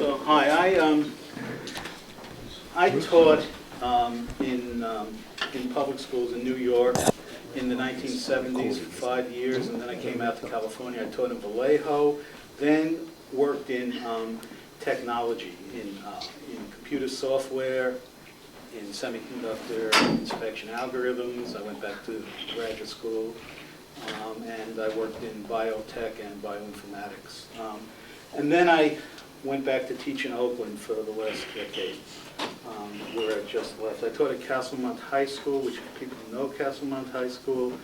So, hi, I taught in public schools in New York in the 1970s for 5 years, and then I came out to California. I taught in Vallejo, then worked in technology, in computer software, in semiconductor inspection algorithms. I went back to graduate school, and I worked in biotech and bioinformatics. And then I went back to teach in Oakland for the last decade, where I just left. I taught at Castlemont High School, which people know Castlemont High School.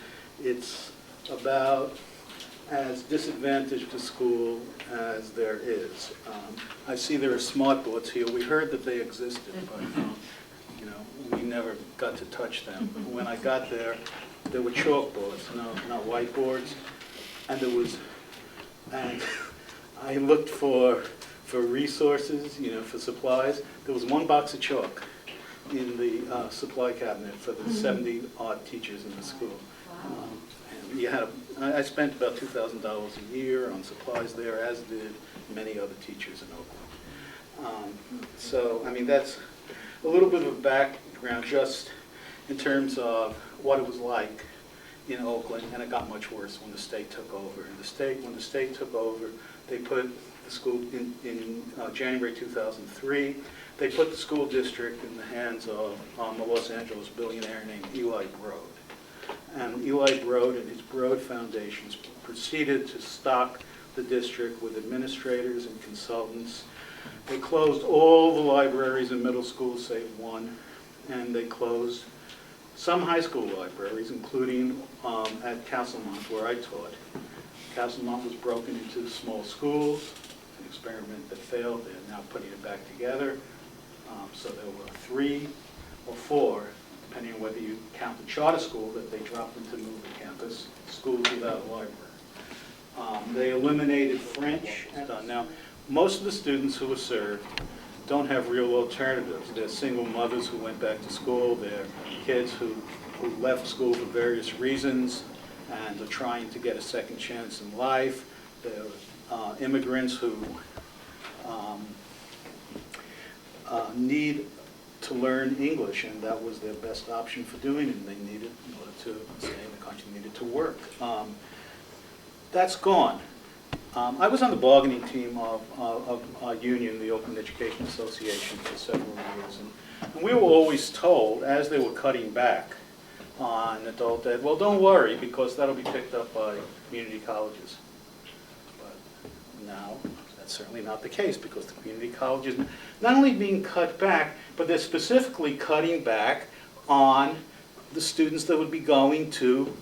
It's about as disadvantaged a school as there is. I see there are smart boards here. We heard that they existed, but we never got to touch them. When I got there were chalkboards, not whiteboards, and and I looked for resources, for supplies. There was one box of chalk in the supply cabinet for the 70-odd teachers in the school. And I spent about $2,000 a year on supplies there, as did many other teachers in Oakland. So, that's a little bit of a background just in terms of what it was like in Oakland, and it got much worse when the state took over. And when the state took over, they put the school in January 2003. They put the school district in the hands of a Los Angeles billionaire named Eli Broad. And Eli Broad and his Broad Foundations proceeded to stock the district with administrators and consultants. They closed all the libraries in middle schools save one, and they closed some high school libraries, including at Castlemont, where I taught. Castlemont was broken into small schools, an experiment that failed. They're now putting it back together. So there were 3 or 4, depending on whether you count the charter school that they dropped into Movie Campus, schools without a library. They eliminated French. Now, most of the students who were served don't have real alternatives. They're single mothers who went back to school. They're kids who left school for various reasons and are trying to get a second chance in life. They're immigrants who need to learn English, and that was their best option for doing it. And they needed, in order to stay in the country, needed to work. That's gone. I was on the bargaining team of our union, the Oakland Education Association, for several years, and we were always told, as they were cutting back on adult ed, well, don't worry, because that'll be picked up by community colleges. But now, that's certainly not the case, because the community colleges not only being cut back, but they're specifically cutting back on the students that would be going to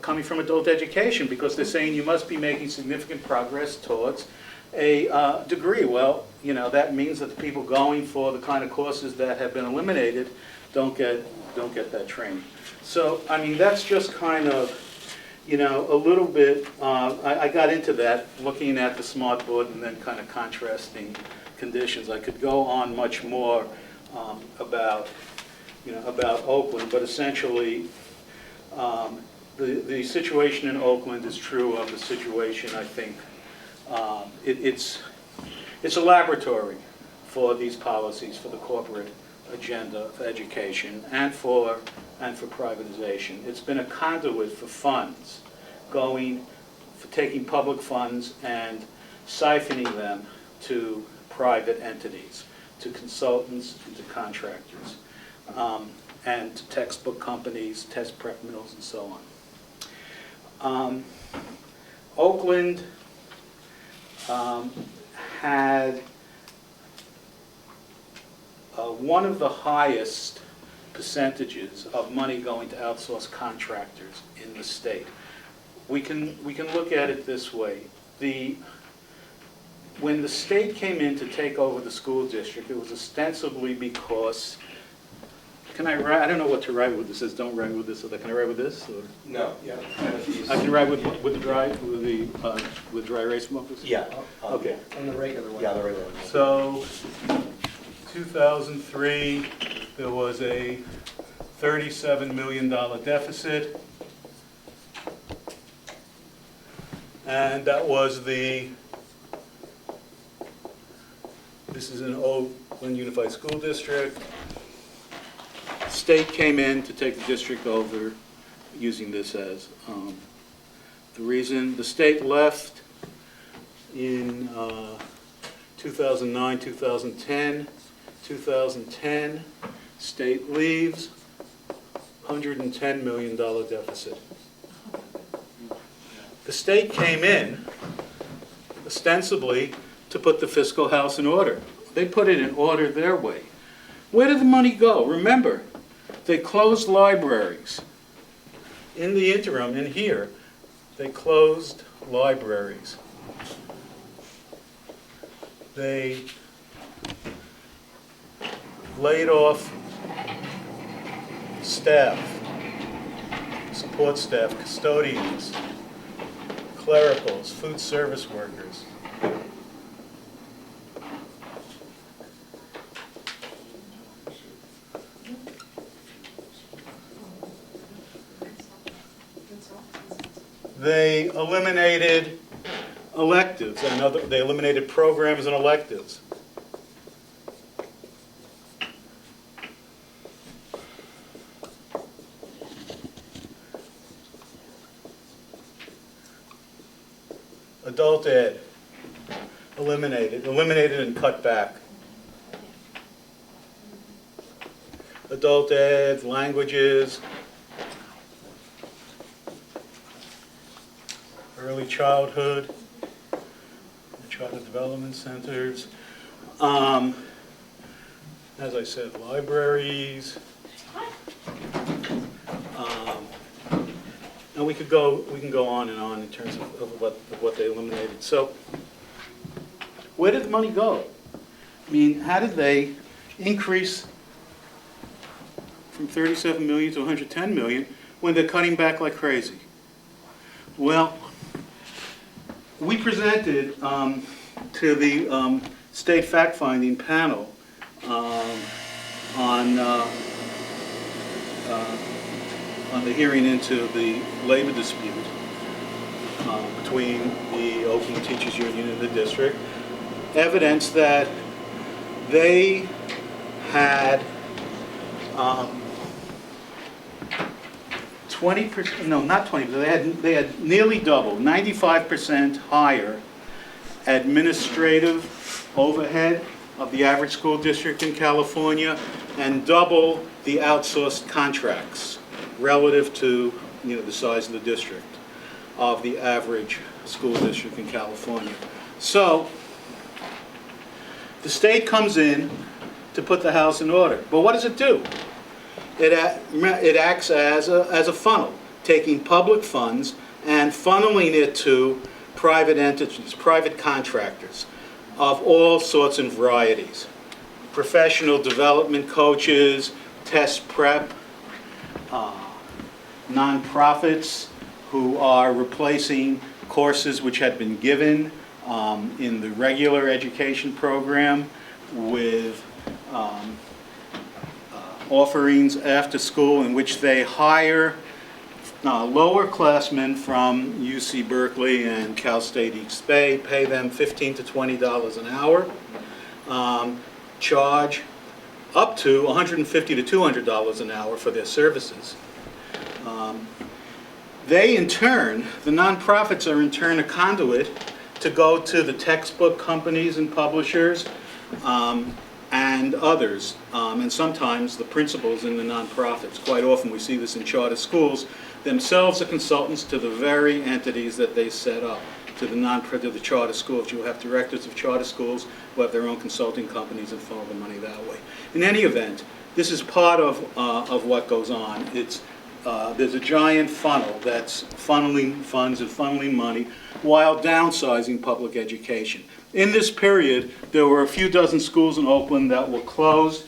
coming from adult education, because they're saying you must be making significant progress towards a degree. Well, that means that the people going for the kind of courses that have been eliminated don't get that training. So, that's just kind of, a little bit, I got into that looking at the smart board and then kind of contrasting conditions. I could go on much more about Oakland, but essentially, the situation in Oakland is true of the situation, I think. It's a laboratory for these policies, for the corporate agenda for education and for privatization. It's been a conduit for funds, for taking public funds and siphoning them to private entities, to consultants and to contractors. And to textbook companies, test prep mills, and so on. Oakland had one of the highest percentages of money going to outsource contractors in the state. We can look at it this way. When the state came in to take over the school district, it was ostensibly because can I write? I don't know what to write with this. It says don't write with this. Can I write with this? Or? No. Yeah. I can write with the dry erase markers. Yeah. Okay. And the regular one. Yeah, the regular one. So, 2003, there was a $37 million deficit, and that was the This is an Oakland Unified School District. State came in to take the district over using this as the reason. The state left in 2009, 2010. 2010, state leaves, $110 million deficit. The state came in ostensibly to put the fiscal house in order. They put it in order their way. Where did the money go? Remember, they closed libraries. In the interim, in here, they closed libraries. They laid off staff, support staff, custodians, clericals, food service workers. They eliminated electives and they eliminated programs and electives. Adult ed, eliminated and cut back. Adult ed, languages, early childhood, childhood development centers. As I said, libraries. And we can go on and on in terms of what they eliminated. So, where did the money go? I mean, how did they increase from 37 million to 110 million when they're cutting back like crazy? Well, we presented to the state fact-finding panel on the hearing into the labor dispute between the Oakland Teachers Union and the district, evidence that they had 20%, no, not 20%, they had nearly double, 95% higher administrative overhead of the average school district in California and double the outsourced contracts relative to the size of the district of the average school district in California. So the state comes in to put the house in order. But what does it do? It acts as a funnel, taking public funds and funneling it to private entities, private contractors of all sorts and varieties. Professional development coaches, test prep, nonprofits who are replacing courses which had been given in the regular education program with offerings after school in which they hire lower classmen from UC Berkeley and Cal State East Bay, pay them $15 to $20 an hour, charge up to $150 to $200 an hour for their services. They in turn, the nonprofits are in turn a conduit to go to the textbook companies and publishers and others, and sometimes the principals in the nonprofits. Quite often we see this in charter schools, themselves are consultants to the very entities that they set up, to the charter schools. You have directors of charter schools who have their own consulting companies and funnel the money that way. In any event, this is part of what goes on. There's a giant funnel that's funneling funds and funneling money while downsizing public education. In this period, there were a few dozen schools in Oakland that were closed.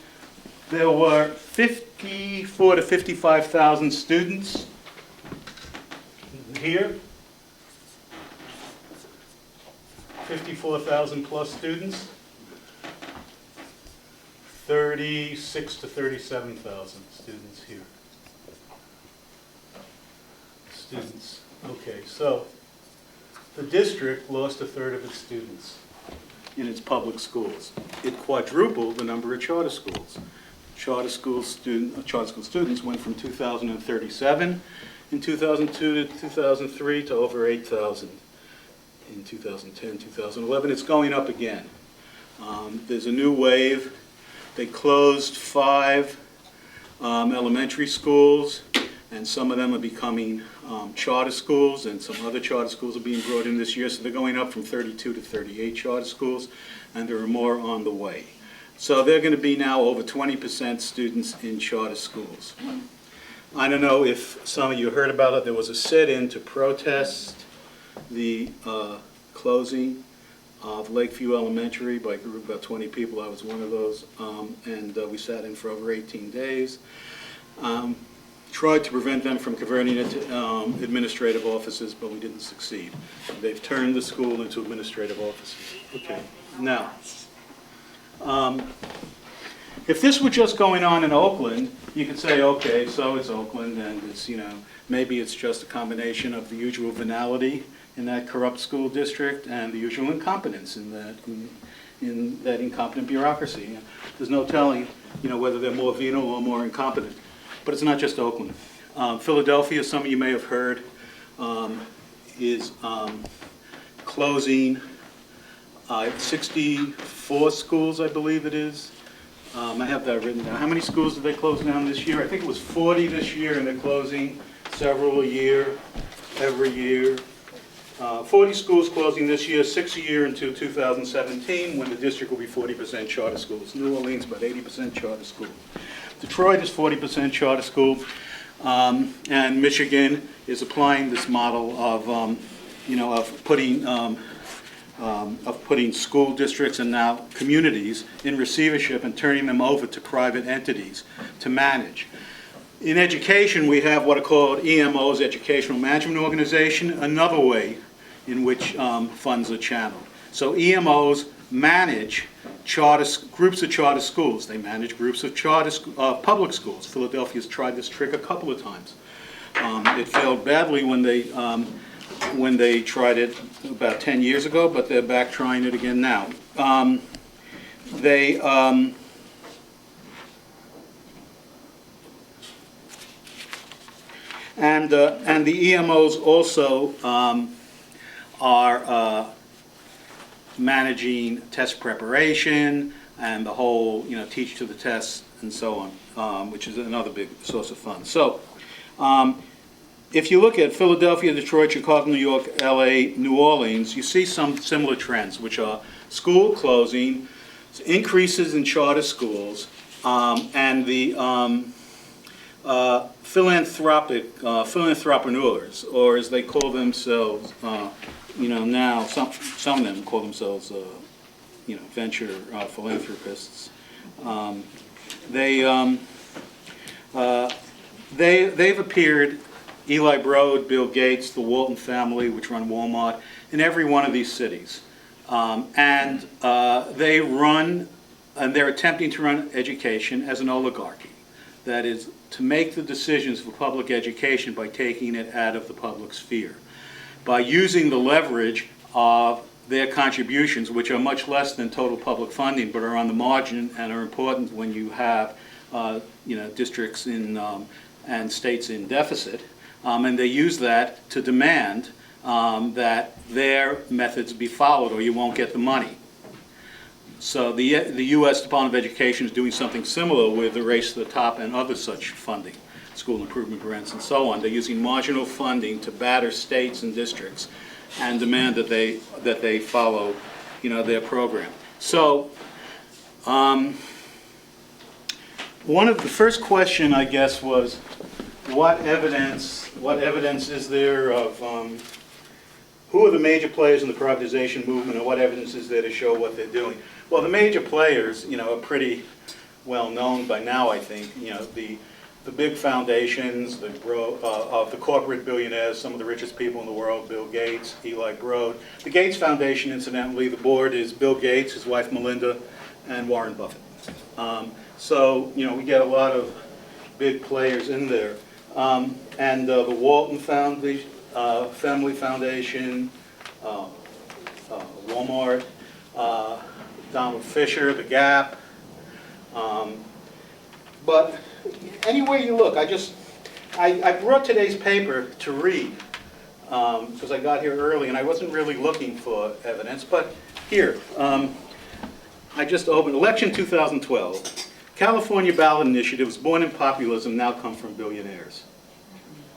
There were 54 to 55,000 students here. 54,000 plus students. 36 to 37,000 students here. Students. Okay, so the district lost a third of its students. in its public schools. It quadrupled the number of charter schools. Charter school students went from 2,037 in 2002 to 2003 to over 8,000 in 2010, 2011. It's going up again. There's a new wave. They closed 5 elementary schools, and some of them are becoming charter schools, and some other charter schools are being brought in this year. So they're going up from 32 to 38 charter schools, and there are more on the way. So they're going to be now over 20% students in charter schools. I don't know if some of you heard about it. There was a sit-in to protest the closing of Lakeview Elementary by a group of about 20 people. I was one of those, and we sat in for over 18 days. Tried to prevent them from converting it to administrative offices, but we didn't succeed. They've turned the school into administrative offices. Okay, now, if this were just going on in Oakland, you could say, okay, so it's Oakland, and it's, you know, maybe it's just a combination of the usual venality in that corrupt school district and the usual incompetence in that incompetent bureaucracy. There's no telling, you know, whether they're more venal or more incompetent. But it's not just Oakland. Philadelphia, some of you may have heard, is closing 64 schools, I believe it is. I have that written down. How many schools did they close down this year? I think it was 40 this year, and they're closing several a year, every year. 40 schools closing this year, 6 a year into 2017, when the district will be 40% charter schools. New Orleans, about 80% charter school. Detroit is 40% charter school, and Michigan is applying this model of, you know, of putting school districts and now communities in receivership and turning them over to private entities to manage. In education, we have what are called EMOs, Educational Management Organization, another way in which funds are channeled. So EMOs manage groups of charter schools. They manage groups of public schools. Philadelphia's tried this trick a couple of times. It failed badly when they tried it about 10 years ago, but they're back trying it again now. And the EMOs also are managing test preparation and the whole, you know, teach to the test and so on, which is another big source of funds. So if you look at Philadelphia, Detroit, Chicago, New York, LA, New Orleans, you see some similar trends, which are school closing, increases in charter schools, and the philanthropreneurs, or as they call themselves, you know, now some of them call themselves, you know, venture philanthropists. They've appeared. Eli Broad, Bill Gates, the Walton family, which run Walmart, in every one of these cities, and they run, and they're attempting to run education as an oligarchy. That is, to make the decisions for public education by taking it out of the public sphere, by using the leverage of their contributions, which are much less than total public funding, but are on the margin and are important when you have, you know, districts in and states in deficit, and they use that to demand that their methods be followed, or you won't get the money. So the U.S. Department of Education is doing something similar with the Race to the Top and other such funding, school improvement grants and so on. They're using marginal funding to batter states and districts and demand that they follow, you know, their program. So one of the first question, I guess, was what evidence is there of who are the major players in the privatization movement, and what evidence is there to show what they're doing? Well, the major players, you know, are pretty well known by now, I think. You know, the big foundations of the corporate billionaires, some of the richest people in the world, Bill Gates, Eli Broad. The Gates Foundation, incidentally, the board is Bill Gates, his wife Melinda, and Warren Buffett. So, you know, we get a lot of big players in there. And the Walton Family Foundation, Walmart, Donald Fisher, The Gap. But any way you look, I brought today's paper to read because I got here early and I wasn't really looking for evidence. But here, I just opened election 2012. California ballot initiatives born in populism now come from billionaires.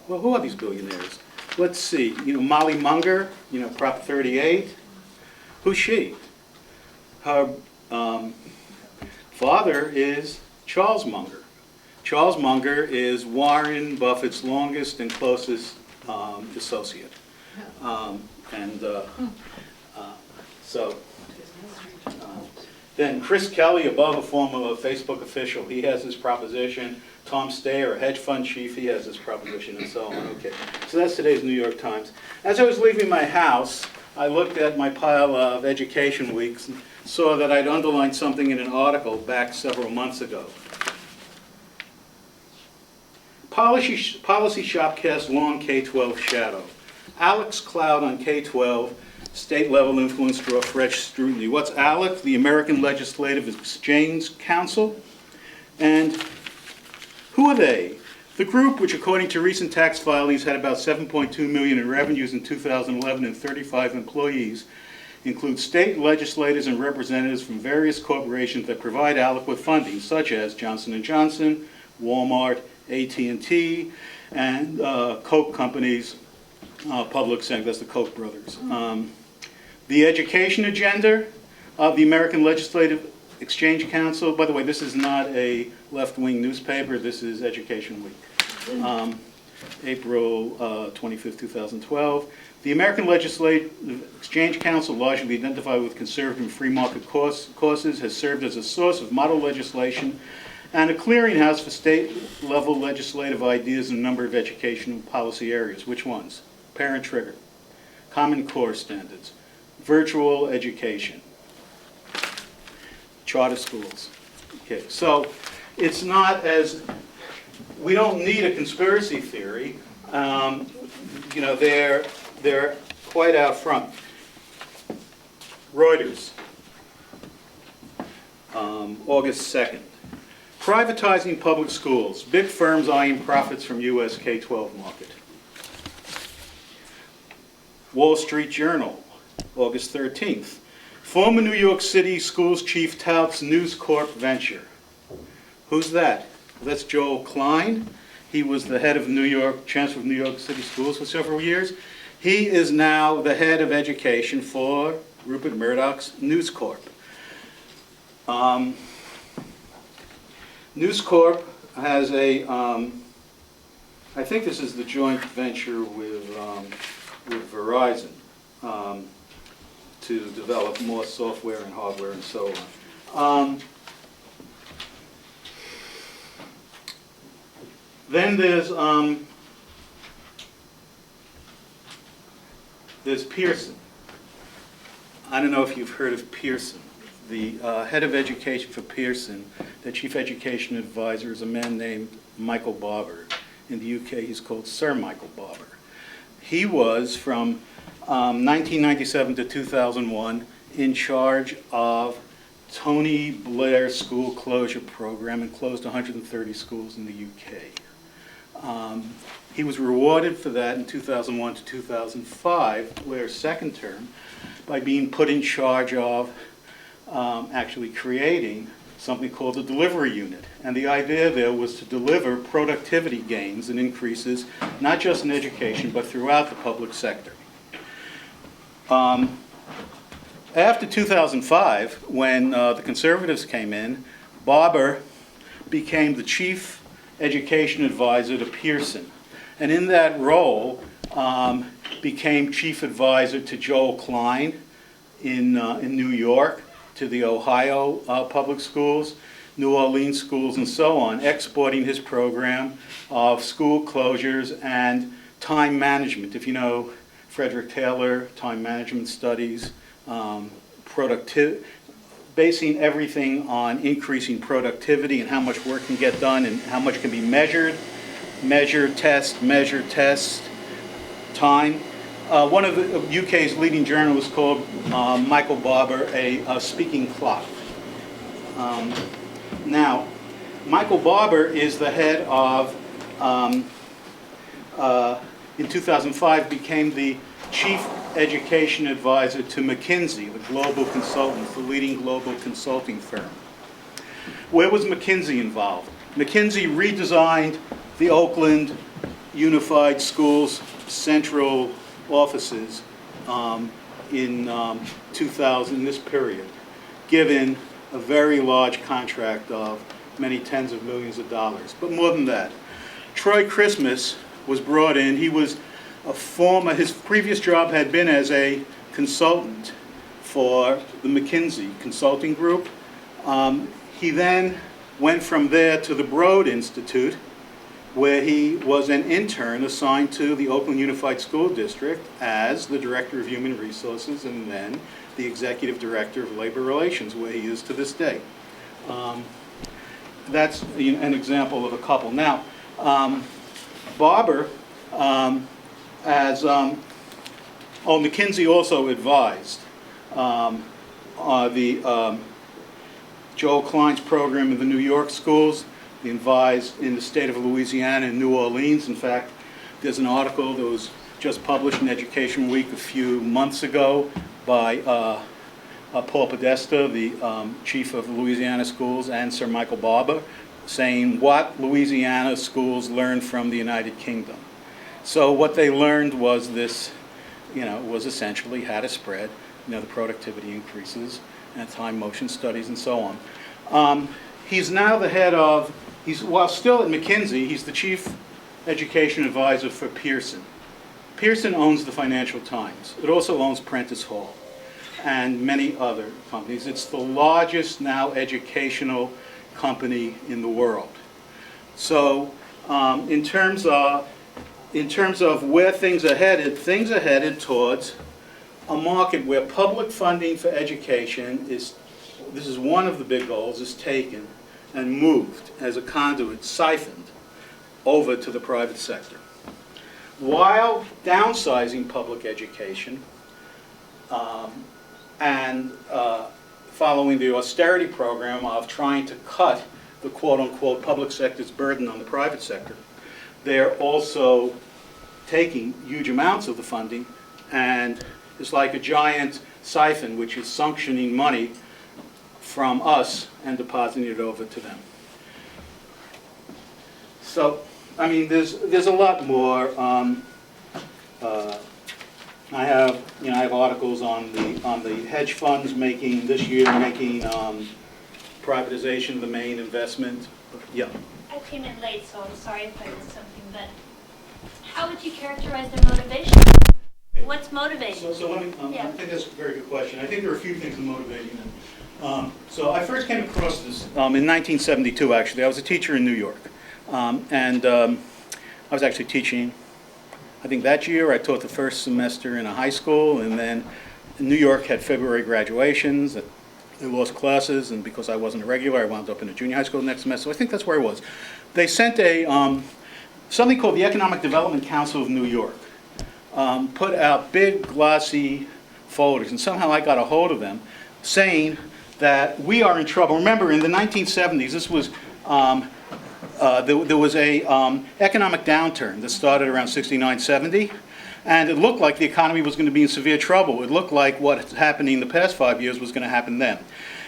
Well, who are these billionaires? Let's see. Molly Munger, Prop 38. Who's she? Her father is Charles Munger. Charles Munger is Warren Buffett's longest and closest associate. Then Chris Kelly, above, a former Facebook official, he has this proposition. Tom Steyer, a hedge fund chief, he has this proposition, and so on. Okay, so that's today's New York Times. As I was leaving my house, I looked at my pile of Education Weeks and saw that I'd underlined something in an article back several months ago. Policy shop casts long K-12 shadow. Alex Cloud on K-12, state-level influence draw fresh scrutiny. What's ALEC? The American Legislative Exchange Council. And who are they? The group, which according to recent tax filings had about $7.2 million in revenues in 2011 and 35 employees, includes state legislators and representatives from various corporations that provide ALEC with funding, such as Johnson & Johnson, Walmart, AT&T, and Coke companies, public sector, that's the Koch brothers. The education agenda of the American Legislative Exchange Council. By the way, this is not a left-wing newspaper. This is Education Week. April 25th, 2012. The American Legislative Exchange Council, largely identified with conservative and free market courses, has served as a source of model legislation and a clearinghouse for state-level legislative ideas in a number of educational policy areas. Which ones? Parent trigger, Common Core standards, virtual education, charter schools. Okay, so it's not as, we don't need a conspiracy theory. They're quite out front. Reuters, August 2nd. Privatizing public schools. Big firms eyeing profits from U.S. K-12 market. Wall Street Journal, August 13th. Former New York City schools chief touts News Corp venture. Who's that? Well, that's Joel Klein. He was the head of Chancellor of New York City Schools for several years. He is now the head of education for Rupert Murdoch's News Corp. News Corp has a, I think this is the joint venture with Verizon to develop more software and hardware and so on. Then there's Pearson. I don't know if you've heard of Pearson. The head of education for Pearson, the chief education advisor, is a man named Michael Barber. In the UK, he's called Sir Michael Barber. He was, from 1997 to 2001, in charge of Tony Blair's school closure program and closed 130 schools in the UK. He was rewarded for that in 2001 to 2005, Blair's second term, by being put in charge of actually creating something called the delivery unit. And the idea there was to deliver productivity gains and increases, not just in education, but throughout the public sector. After 2005, when the conservatives came in, Barber became the chief education advisor to Pearson. And in that role, became chief advisor to Joel Klein in New York, to the Ohio public schools, New Orleans schools, and so on, exporting his program of school closures and time management. If you know Frederick Taylor, time management studies, basing everything on increasing productivity and how much work can get done and how much can be measured, measure, test, time. one of the UK's leading journalists called Michael Barber a speaking clock. Now, Michael Barber is the head of, in 2005, became the chief education advisor to McKinsey, the global consultant, the leading global consulting firm. Where was McKinsey involved? McKinsey redesigned the Oakland Unified Schools central offices in 2000, in this period, given a very large contract of many tens of millions of dollars. But more than that, Troy Christmas was brought in. He was a former, his previous job had been as a consultant for the McKinsey Consulting Group. He then went from there to the Broad Institute, where he was an intern assigned to the Oakland Unified School District as the Director of Human Resources and then the Executive Director of Labor Relations, where he is to this day. That's an example of a couple. Now, Barber, McKinsey also advised the Joel Klein's program in the New York schools. He advised in the state of Louisiana and New Orleans. In fact, there's an article that was just published in Education Week a few months ago by Paul Podesta, the chief of Louisiana schools, and Sir Michael Barber, saying what Louisiana schools learned from the United Kingdom. So what they learned was this, was essentially how to spread, the productivity increases, and time motion studies and so on. He's now the head of, while still at McKinsey, he's the chief education advisor for Pearson. Pearson owns the Financial Times. It also owns Prentice Hall and many other companies. It's the largest now educational company in the world. So in terms of where things are headed towards a market where public funding for education is, this is one of the big goals, is taken and moved as a conduit, siphoned over to the private sector. While downsizing public education and following the austerity program of trying to cut the quote-unquote public sector's burden on the private sector, they're also taking huge amounts of the funding, and it's like a giant siphon which is suctioning money from us and depositing it over to them. So, I mean, there's a lot more. I have articles on the hedge funds this year making privatization the main investment. Yeah. I came in late, so I'm sorry if I missed something. But how would you characterize their motivation? What's motivating? So let me. I think that's a very good question. I think there are a few things motivating them. So I first came across this in 1972. Actually, I was a teacher in New York, and I was actually teaching. I think that year I taught the first semester in a high school, and then New York had February graduations. They lost classes, and because I wasn't a regular, I wound up in a junior high school next semester. So I think that's where I was. They sent something called the Economic Development Council of New York. Put out big glossy folders, and somehow I got a hold of them, saying that we are in trouble. Remember, in the 1970s, this was there was a economic downturn that started around 69, 70, and it looked like the economy was going to be in severe trouble. It looked like what's happening in the past 5 years was going to happen then.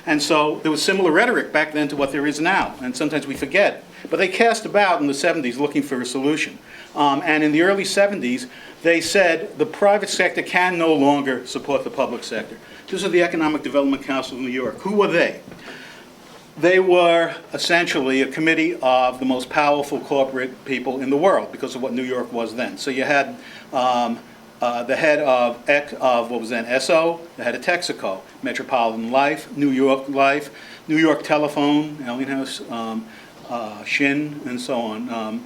And so there was similar rhetoric back then to what there is now, and sometimes we forget. But they cast about in the 70s looking for a solution. And in the early 70s, they said the private sector can no longer support the public sector. This is the Economic Development Council of New York. Who were they? They were essentially a committee of the most powerful corporate people in the world because of what New York was then. So you had the head of what was then SO, the head of Texaco, Metropolitan Life, New York Life, New York Telephone, Ellinghouse, Shin, and so on.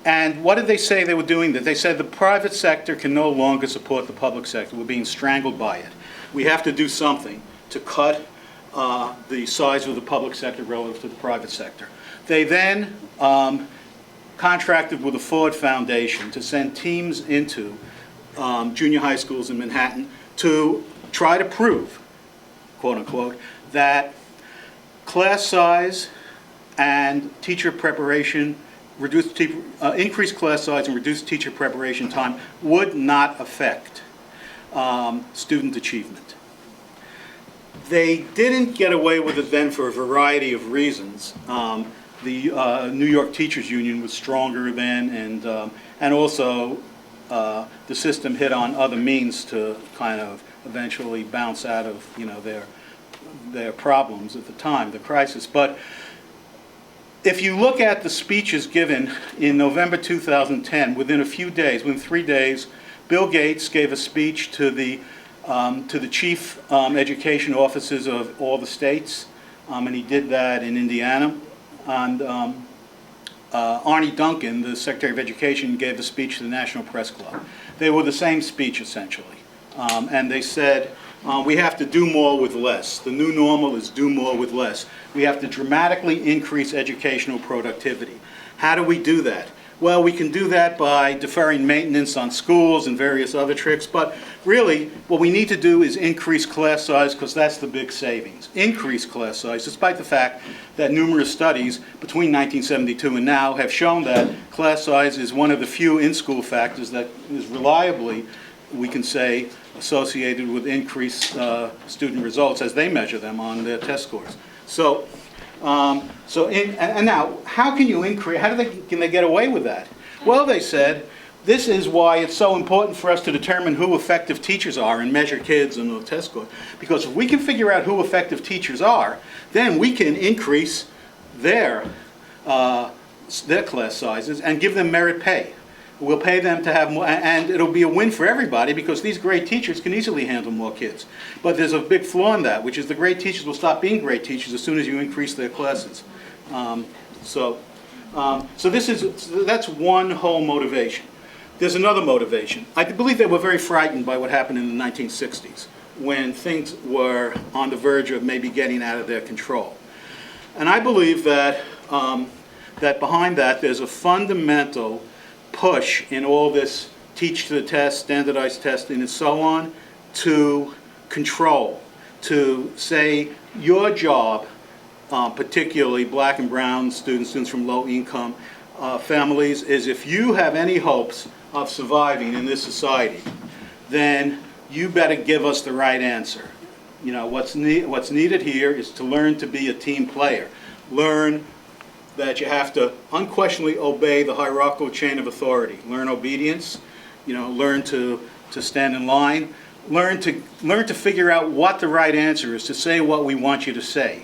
And what did they say they were doing? That they said the private sector can no longer support the public sector. We're being strangled by it. We have to do something to cut the size of the public sector relative to the private sector. They then contracted with the Ford Foundation to send teams into junior high schools in Manhattan to try to prove, quote unquote, that class size and teacher preparation, increased class size and reduced teacher preparation time would not affect student achievement. They didn't get away with it then for a variety of reasons. The New York Teachers Union was stronger then, and also the system hit on other means to kind of eventually bounce out of, you know, their problems at the time, the crisis. But if you look at the speeches given in November 2010, within a few days, within 3 days, Bill Gates gave a speech to the chief education officers of all the states, and he did that in Indiana. And Arnie Duncan, the Secretary of Education, gave the speech to the National Press Club. They were the same speech, essentially. And they said, we have to do more with less. The new normal is do more with less. We have to dramatically increase educational productivity. How do we do that? Well, we can do that by deferring maintenance on schools and various other tricks, but really what we need to do is increase class size, because that's the big savings. Increase class size, despite the fact that numerous studies between 1972 and now have shown that class size is one of the few in-school factors that is reliably, we can say, associated with increased student results as they measure them on their test scores. So now, how can you increase, can they get away with that? Well, they said, this is why it's so important for us to determine who effective teachers are and measure kids and the test scores. Because if we can figure out who effective teachers are, then we can increase their class sizes and give them merit pay. We'll pay them to have more, and it'll be a win for everybody because these great teachers can easily handle more kids. But there's a big flaw in that, which is the great teachers will stop being great teachers as soon as you increase their classes. So that's one whole motivation. There's another motivation. I believe they were very frightened by what happened in the 1960s, when things were on the verge of maybe getting out of their control. And I believe that that behind that there's a fundamental push in all this teach to the test, standardized testing, and so on, to control, to say your job, particularly black and brown students from low income families, is if you have any hopes of surviving in this society, then you better give us the right answer. You know, what's needed here is to learn to be a team player. Learn that you have to unquestionably obey the hierarchical chain of authority. Learn obedience, you know, learn to stand in line, learn to figure out what the right answer is, to say what we want you to say.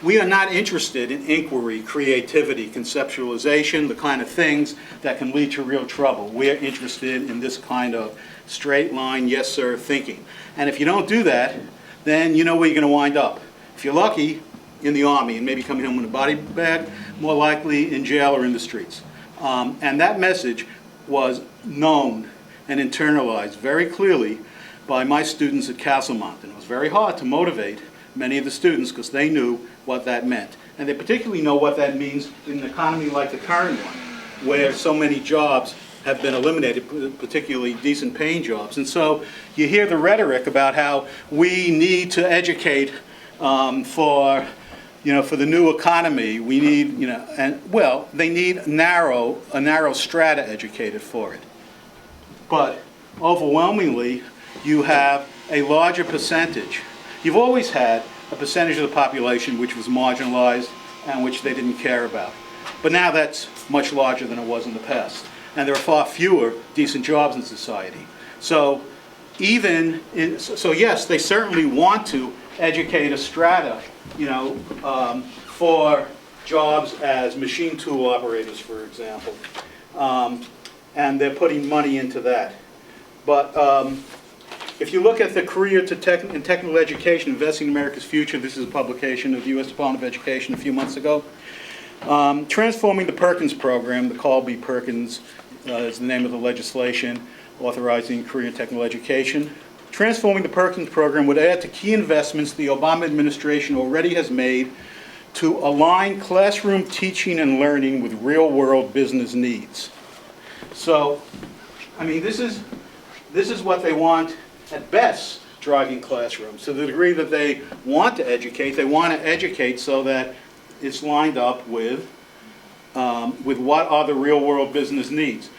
We are not interested in inquiry, creativity, conceptualization, the kind of things that can lead to real trouble. We're interested in this kind of straight line, yes sir thinking. And if you don't do that, then you know where you're going to wind up. If you're lucky, in the Army and maybe coming home in a body bag, more likely in jail or in the streets. And that message was known and internalized very clearly by my students at Castlemont. And it was very hard to motivate many of the students because they knew what that meant. And they particularly know what that means in an economy like the current one, where so many jobs have been eliminated, particularly decent paying jobs. And so you hear the rhetoric about how we need to educate for the new economy. We need, they need a narrow strata educated for it. But overwhelmingly, you have a larger percentage. You've always had a percentage of the population which was marginalized and which they didn't care about. But now that's much larger than it was in the past. And there are far fewer decent jobs in society. So yes, they certainly want to educate a strata, for jobs as machine tool operators, for example. And they're putting money into that. But if you look at the Career in Technical Education, Investing in America's Future, this is a publication of the U.S. Department of Education a few months ago. Transforming the Perkins Program, the Colby-Perkins is the name of the legislation authorizing career and technical education. Transforming the Perkins Program would add to key investments the Obama administration already has made to align classroom teaching and learning with real-world business needs. So, I mean, this is what they want at best, driving classrooms. To the degree that they want to educate so that it's lined up with what are the real-world business needs.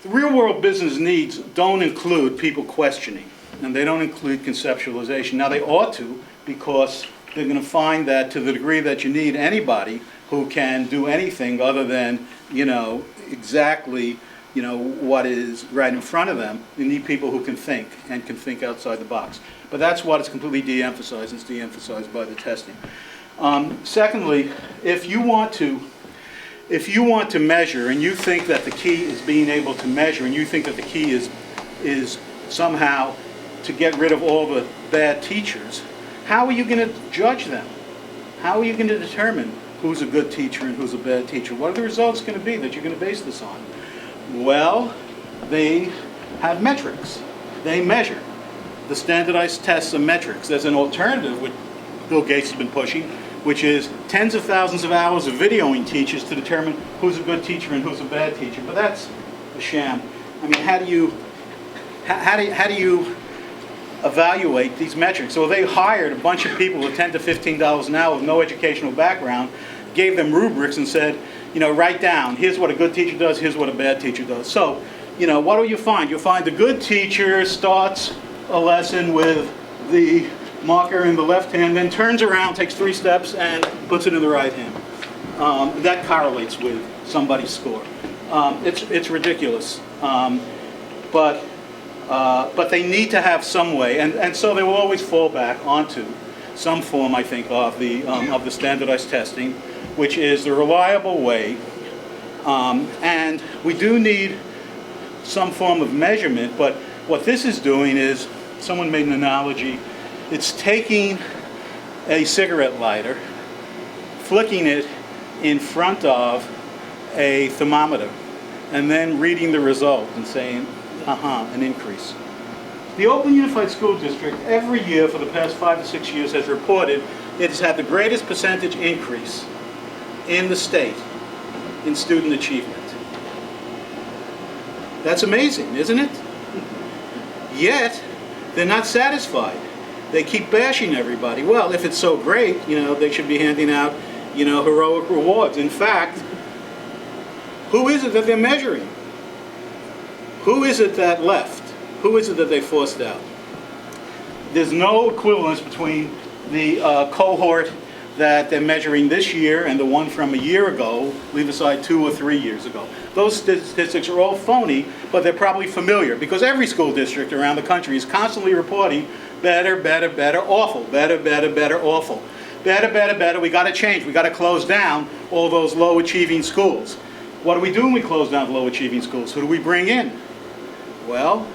The real-world business needs don't include people questioning, and they don't include conceptualization. Now, they ought to, because they're going to find that to the degree that you need anybody who can do anything other than, exactly, what is right in front of them, you need people who can think and can think outside the box. But that's what is completely de-emphasized. It's de-emphasized by the testing. Secondly, if you want to measure, and you think that the key is being able to measure, and you think that the key is somehow to get rid of all the bad teachers, how are you going to judge them? How are you going to determine who's a good teacher and who's a bad teacher? What are the results going to be that you're going to base this on? Well, they have metrics. They measure. The standardized tests are metrics. There's an alternative, which Bill Gates has been pushing, which is tens of thousands of hours of videoing teachers to determine who's a good teacher and who's a bad teacher. But that's a sham. I mean, how do you evaluate these metrics? So they hired a bunch of people with $10 to $15 an hour with no educational background, gave them rubrics and said, write down, here's what a good teacher does, here's what a bad teacher does. So, what do you find? You'll find the good teacher starts a lesson with the marker in the left hand, then turns around, takes 3 steps, and puts it in the right hand. That correlates with somebody's score. It's ridiculous. But they need to have some way, and so they will always fall back onto some form, I think, of the standardized testing, which is the reliable way. And we do need some form of measurement, but what this is doing is, someone made an analogy, it's taking a cigarette lighter, flicking it in front of a thermometer, and then reading the result and saying, an increase. The Oakland Unified School District every year for the past 5 to 6 years has reported it has had the greatest percentage increase in the state in student achievement. That's amazing, isn't it? Yet, they're not satisfied. They keep bashing everybody. Well, if it's so great, they should be handing out, heroic rewards. In fact, who is it that they're measuring? Who is it that left? Who is it that they forced out? There's no equivalence between the cohort that they're measuring this year and the one from a year ago, leave aside 2 or 3 years ago. Those statistics are all phony, but they're probably familiar because every school district around the country is constantly reporting better, better, better, awful, better, better, better, awful. Better, better, better, we got to change. We got to close down all those low-achieving schools. What do we do when we close down low-achieving schools? Who do we bring in? Well,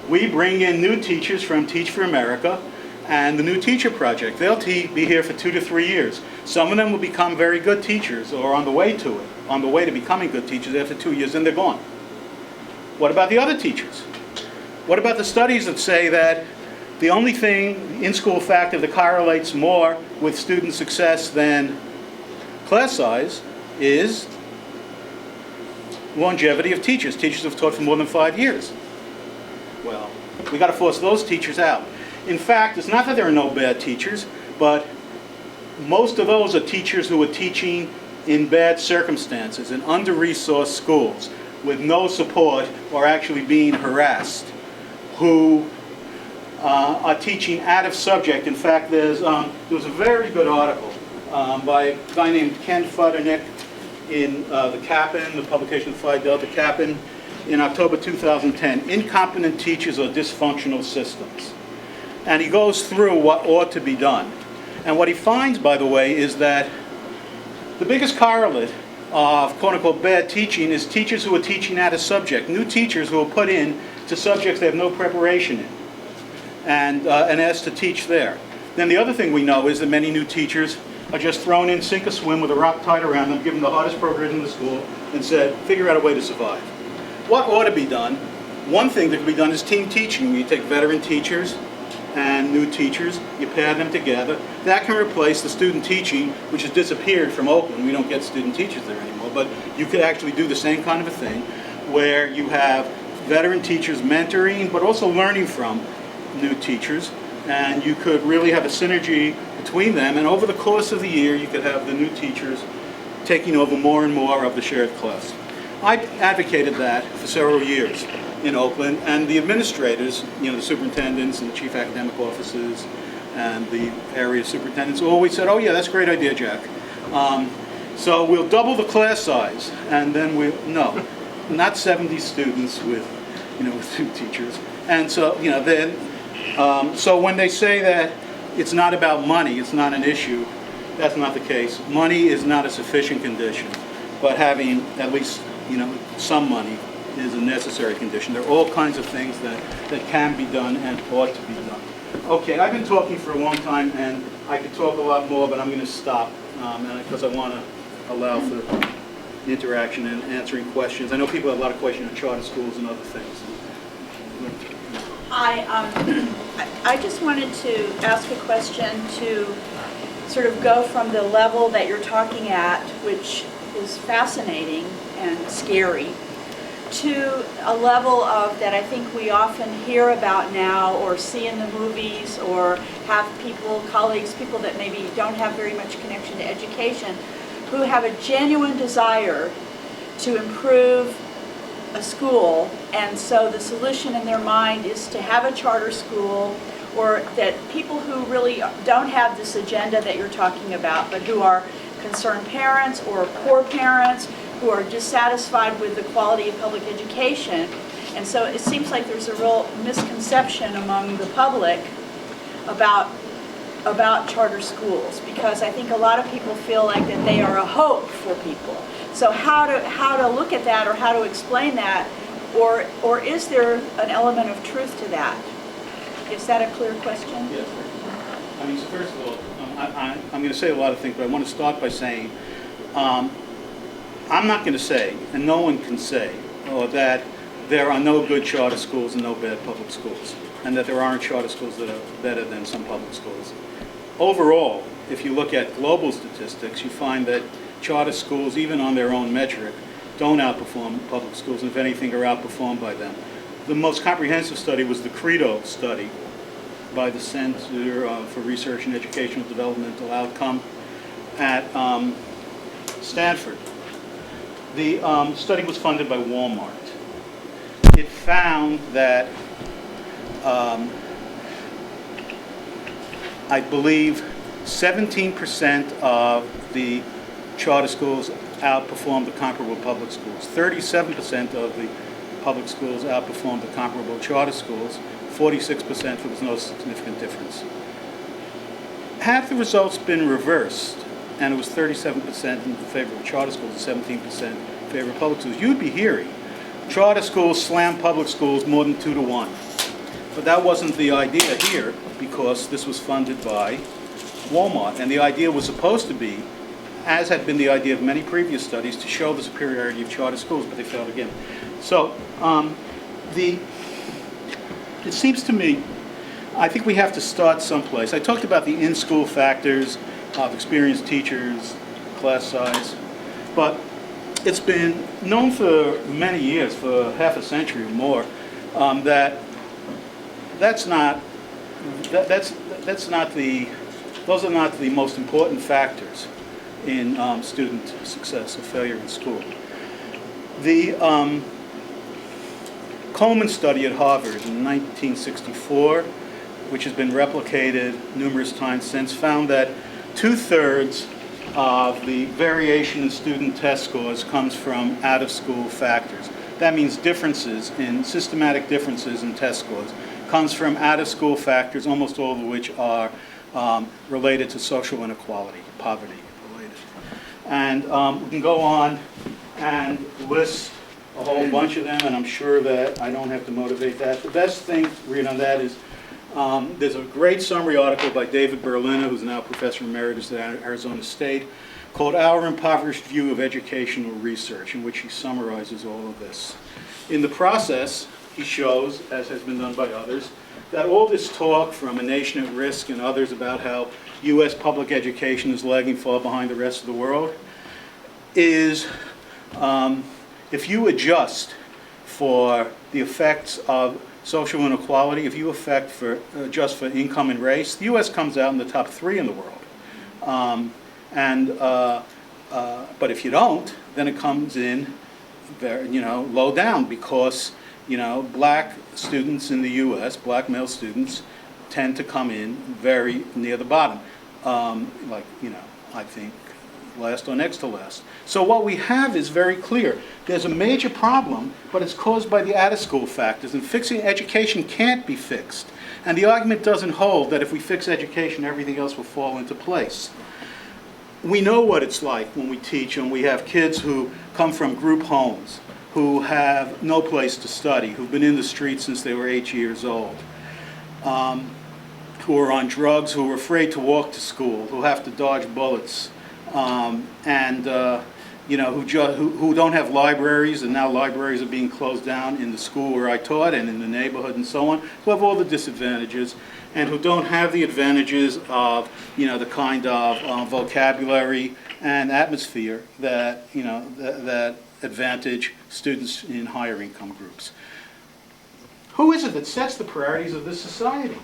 we bring in new teachers from Teach for America and the New Teacher Project. They'll be here for 2 to 3 years. Some of them will become very good teachers or on the way to it, on the way to becoming good teachers after 2 years, and they're gone. What about the other teachers? What about the studies that say that the only thing, in-school factor that correlates more with student success than class size is longevity of teachers. Teachers have taught for more than 5 years. Well, we got to force those teachers out. In fact, it's not that there are no bad teachers, but most of those are teachers who are teaching in bad circumstances, in under-resourced schools, with no support or actually being harassed, who are teaching out of subject. In fact, there was a very good article by a guy named Ken Futternick in the Kaplan, the publication of Phi Delta Kaplan, in October 2010, Incompetent Teachers or Dysfunctional Systems. And he goes through what ought to be done. And what he finds, by the way, is that the biggest correlate of quote-unquote bad teaching is teachers who are teaching out of subject, new teachers who are put in to subjects they have no preparation in, and asked to teach there. Then the other thing we know is that many new teachers are just thrown in, sink or swim, with a rock tied around them, given the hardest program in the school, and said, figure out a way to survive. What ought to be done? One thing that can be done is team teaching. You take veteran teachers and new teachers. You pair them together. That can replace the student teaching, which has disappeared from Oakland. We don't get student teachers there anymore, but you could actually do the same kind of a thing where you have veteran teachers mentoring, but also learning from new teachers, and you could really have a synergy between them, and over the course of the year you could have the new teachers taking over more and more of the shared class. I advocated that for several years in Oakland, and the administrators, the superintendents and the chief academic officers and the area superintendents always said, oh yeah, that's a great idea, Jack. So we'll double the class size, and then no, not 70 students with, with 2 teachers. And so, so when they say that it's not about money, it's not an issue, that's not the case. Money is not a sufficient condition, but having at least, some money is a necessary condition. There are all kinds of things that can be done and ought to be done. Okay, I've been talking for a long time, and I could talk a lot more, but I'm going to stop because I want to allow for interaction and answering questions. I know people have a lot of questions on charter schools and other things. I just wanted to ask a question to sort of go from the level that you're talking at, which is fascinating and scary, to a level of that I think we often hear about now or see in the movies or have people, colleagues, people that maybe don't have very much connection to education, who have a genuine desire to improve a school, and so the solution in their mind is to have a charter school, or that people who really don't have this agenda that you're talking about, but who are concerned parents or poor parents who are dissatisfied with the quality of public education. And so it seems like there's a real misconception among the public about charter schools, because I think a lot of people feel like that they are a hope for people. So how to look at that, or how to explain that, or is there an element of truth to that? Is that a clear question? Yes. I mean, so first of all, I'm going to say a lot of things, but I want to start by saying I'm not going to say, and no one can say, that there are no good charter schools and no bad public schools, and that there aren't charter schools that are better than some public schools. Overall, if you look at global statistics, you find that charter schools, even on their own metric, don't outperform public schools, and if anything, are outperformed by them. The most comprehensive study was the CREDO study by the Center for Research and Educational Developmental Outcome at Stanford. The study was funded by Walmart. It found that I believe 17% of the charter schools outperformed the comparable public schools. 37% of the public schools outperformed the comparable charter schools. 46% there was no significant difference. Had the results been reversed, and it was 37% in favor of charter schools and 17% in favor of public schools, you'd be hearing charter schools slam public schools more than 2-1. But that wasn't the idea here, because this was funded by Walmart, and the idea was supposed to be, as had been the idea of many previous studies, to show the superiority of charter schools, but they failed again. So it seems to me, I think we have to start someplace. I talked about the in-school factors of experienced teachers, class size, but it's been known for many years, for half a century or more, that those are not the most important factors in student success or failure in school. The Coleman study at Harvard in 1964, which has been replicated numerous times since, found that 2/3 of the variation in student test scores comes from out-of-school factors. That means systematic differences in test scores comes from out-of-school factors, almost all of which are related to social inequality, poverty related. And we can go on and list a whole bunch of them, and I'm sure that I don't have to motivate that. The best thing to read on that is there's a great summary article by David Berliner, who's now Professor Emeritus at Arizona State, called Our Impoverished View of Educational Research, in which he summarizes all of this. In the process, he shows, as has been done by others, that all this talk from A Nation at Risk and others about how U.S. public education is lagging far behind the rest of the world is, if you adjust for the effects of social inequality, if you adjust for income and race, the U.S. comes out in the top 3 in the world. But if you don't, then it comes in very, low down, because black students in the U.S., black male students, tend to come in very near the bottom, I think last or next to last. So what we have is very clear. There's a major problem, but it's caused by the out-of-school factors, and fixing education can't be fixed. And the argument doesn't hold that if we fix education, everything else will fall into place. We know what it's like when we teach and we have kids who come from group homes, who have no place to study, who've been in the streets since they were 8 years old, who are on drugs, who are afraid to walk to school, who have to dodge bullets, who don't have libraries, and now libraries are being closed down in the school where I taught and in the neighborhood and so on, who have all the disadvantages, and who don't have the advantages of, the kind of vocabulary and atmosphere that, that advantage students in higher income groups. Who is it that sets the priorities of this society?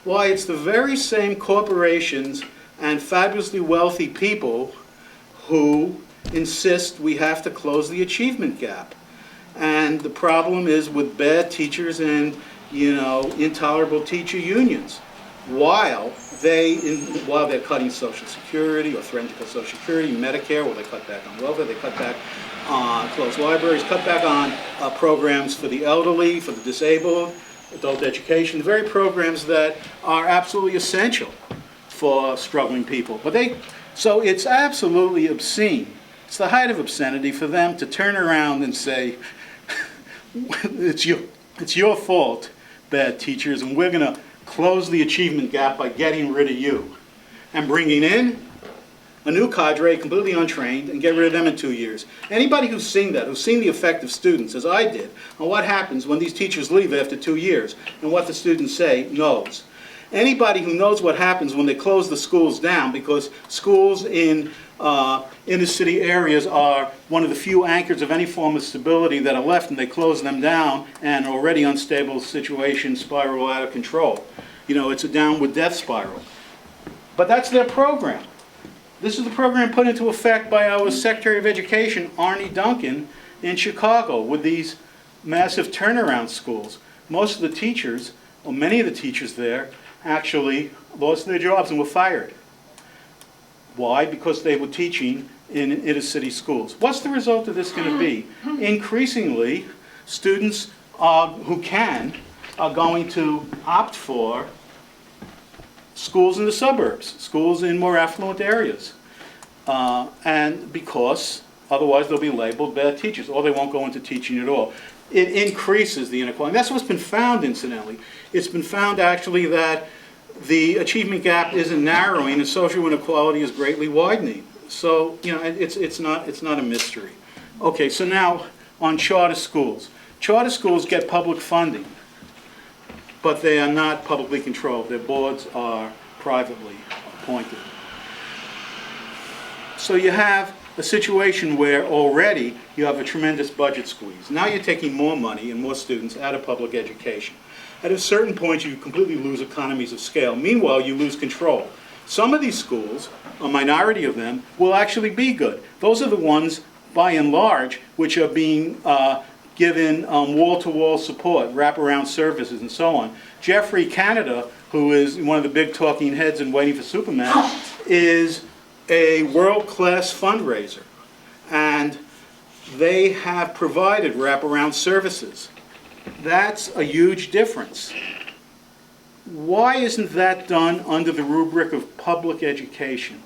Why, it's the very same corporations and fabulously wealthy people who insist we have to close the achievement gap. And the problem is with bad teachers and, intolerable teacher unions. While they're cutting Social Security or threatening to cut Social Security, Medicare, they cut back on welfare, they cut back on closed libraries, cut back on programs for the elderly, for the disabled, adult education, the very programs that are absolutely essential for struggling people. So it's absolutely obscene. It's the height of obscenity for them to turn around and say, it's your fault, bad teachers, and we're going to close the achievement gap by getting rid of you and bringing in a new cadre, completely untrained, and get rid of them in 2 years. Anybody who's seen that, who's seen the effect of students, as I did, on what happens when these teachers leave after 2 years, and what the students say, knows. Anybody who knows what happens when they close the schools down, because schools in inner city areas are one of the few anchors of any form of stability that are left, and they close them down, and already unstable situation spiral out of control. It's a downward death spiral. But that's their program. This is the program put into effect by our Secretary of Education, Arne Duncan, in Chicago, with these massive turnaround schools. Most of the teachers, or many of the teachers there, actually lost their jobs and were fired. Why? Because they were teaching in inner city schools. What's the result of this going to be? Increasingly, students who can are going to opt for schools in the suburbs, schools in more affluent areas. And because otherwise they'll be labeled bad teachers, or they won't go into teaching at all. It increases the inequality. And that's what's been found, incidentally. It's been found actually that the achievement gap isn't narrowing and social inequality is greatly widening. So, it's not a mystery. Okay, so now on charter schools. Charter schools get public funding, but they are not publicly controlled. Their boards are privately appointed. So you have a situation where already you have a tremendous budget squeeze. Now you're taking more money and more students out of public education. At a certain point, you completely lose economies of scale. Meanwhile, you lose control. Some of these schools, a minority of them, will actually be good. Those are the ones, by and large, which are being given wall-to-wall support, wraparound services, and so on. Jeffrey Canada, who is one of the big talking heads in Waiting for Superman, is a world-class fundraiser. And they have provided wraparound services. That's a huge difference. Why isn't that done under the rubric of public education?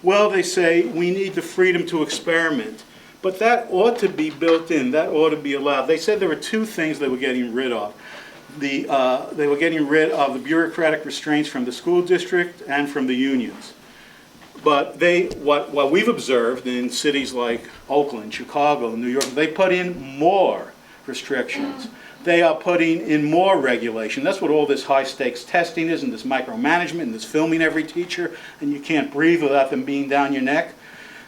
Well, they say we need the freedom to experiment. But that ought to be built in. That ought to be allowed. They said there were two things they were getting rid of. They were getting rid of the bureaucratic restraints from the school district and from the unions. But what we've observed in cities like Oakland, Chicago, New York, they put in more restrictions. they are putting in more regulation. That's what all this high-stakes testing is, and this micromanagement, and this filming every teacher, and you can't breathe without them being down your neck.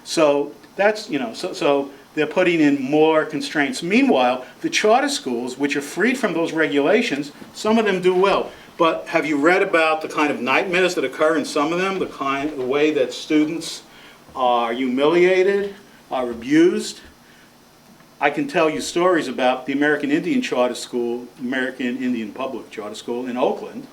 So that's, so they're putting in more constraints. Meanwhile, the charter schools, which are freed from those regulations, some of them do well. But have you read about the kind of nightmares that occur in some of them, the way that students are humiliated, are abused? I can tell you stories about the American Indian Charter School, American Indian Public Charter School in Oakland,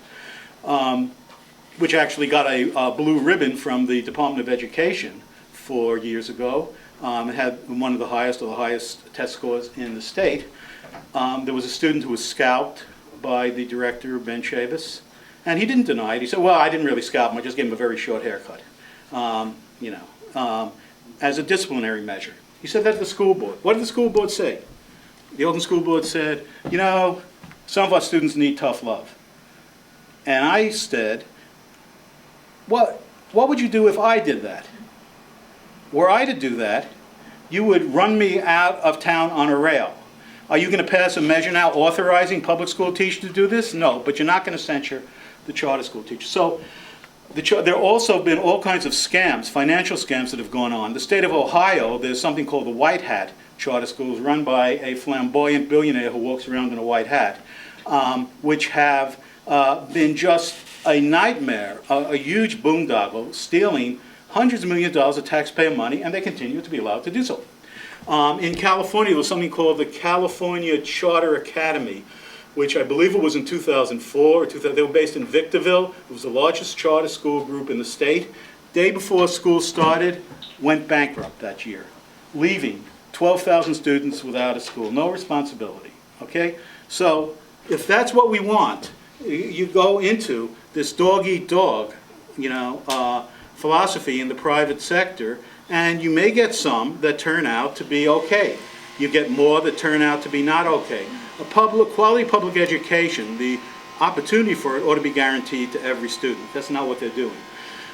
which actually got a blue ribbon from the Department of Education 4 years ago. It had one of the highest test scores in the state. There was a student who was scalped by the director, Ben Chavis, and he didn't deny it. He said, well, I didn't really scalp him, I just gave him a very short haircut, as a disciplinary measure. He said that to the school board. What did the school board say? The Oakland School Board said, some of our students need tough love. And I said, what would you do if I did that? Were I to do that, you would run me out of town on a rail. Are you going to pass a measure now authorizing public school teachers to do this? No, but you're not going to censure the charter school teachers. So there have also been all kinds of scams, financial scams that have gone on. The state of Ohio, there's something called the White Hat Charter Schools run by a flamboyant billionaire who walks around in a white hat, which have been just a nightmare, a huge boondoggle, stealing hundreds of millions of dollars of taxpayer money, and they continue to be allowed to do so. In California, there was something called the California Charter Academy, which I believe it was in 2004 or 2000. They were based in Victorville. It was the largest charter school group in the state. Day before school started, went bankrupt that year, leaving 12,000 students without a school, no responsibility, okay? So if that's what we want, you go into this dog-eat-dog, philosophy in the private sector, and you may get some that turn out to be okay. You get more that turn out to be not okay. Quality public education, the opportunity for it ought to be guaranteed to every student. That's not what they're doing.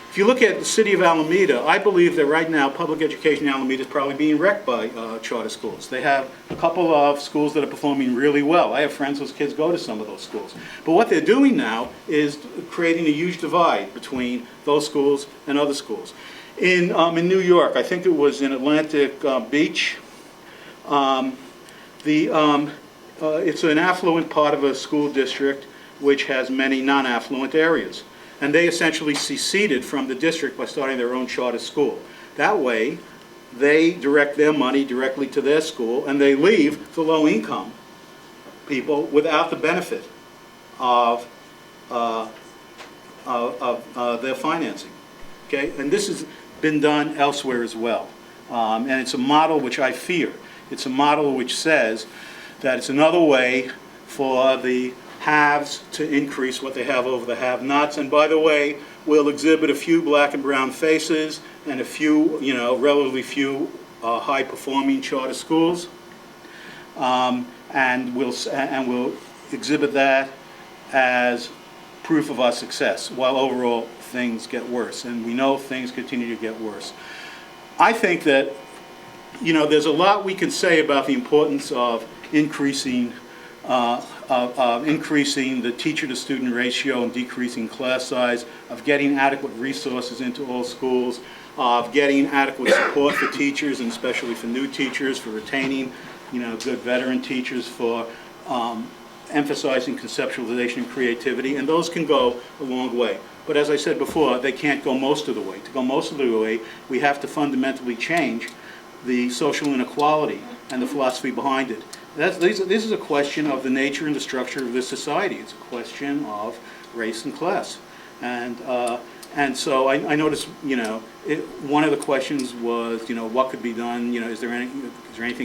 If you look at the city of Alameda, I believe that right now public education in Alameda is probably being wrecked by charter schools. They have a couple of schools that are performing really well. I have friends whose kids go to some of those schools. But what they're doing now is creating a huge divide between those schools and other schools. In New York, I think it was in Atlantic Beach, it's an affluent part of a school district which has many non-affluent areas. And they essentially seceded from the district by starting their own charter school. That way, they direct their money directly to their school, and they leave the low-income people without the benefit of their financing. Okay, and this has been done elsewhere as well, and it's a model which I fear. It's a model which says that it's another way for the haves to increase what they have over the have-nots. And by the way, we'll exhibit a few black and brown faces and a few, relatively few high-performing charter schools, and we'll exhibit that as proof of our success, while overall things get worse, and we know things continue to get worse. I think that, there's a lot we can say about the importance of increasing the teacher-to-student ratio and decreasing class size, of getting adequate resources into all schools, of getting adequate support for teachers, and especially for new teachers, for retaining, good veteran teachers, for emphasizing conceptualization and creativity, and those can go a long way. But as I said before, they can't go most of the way. To go most of the way, we have to fundamentally change the social inequality and the philosophy behind it. This is a question of the nature and the structure of this society. It's a question of race and class. And so I noticed, one of the questions was, what could be done? Is there anything that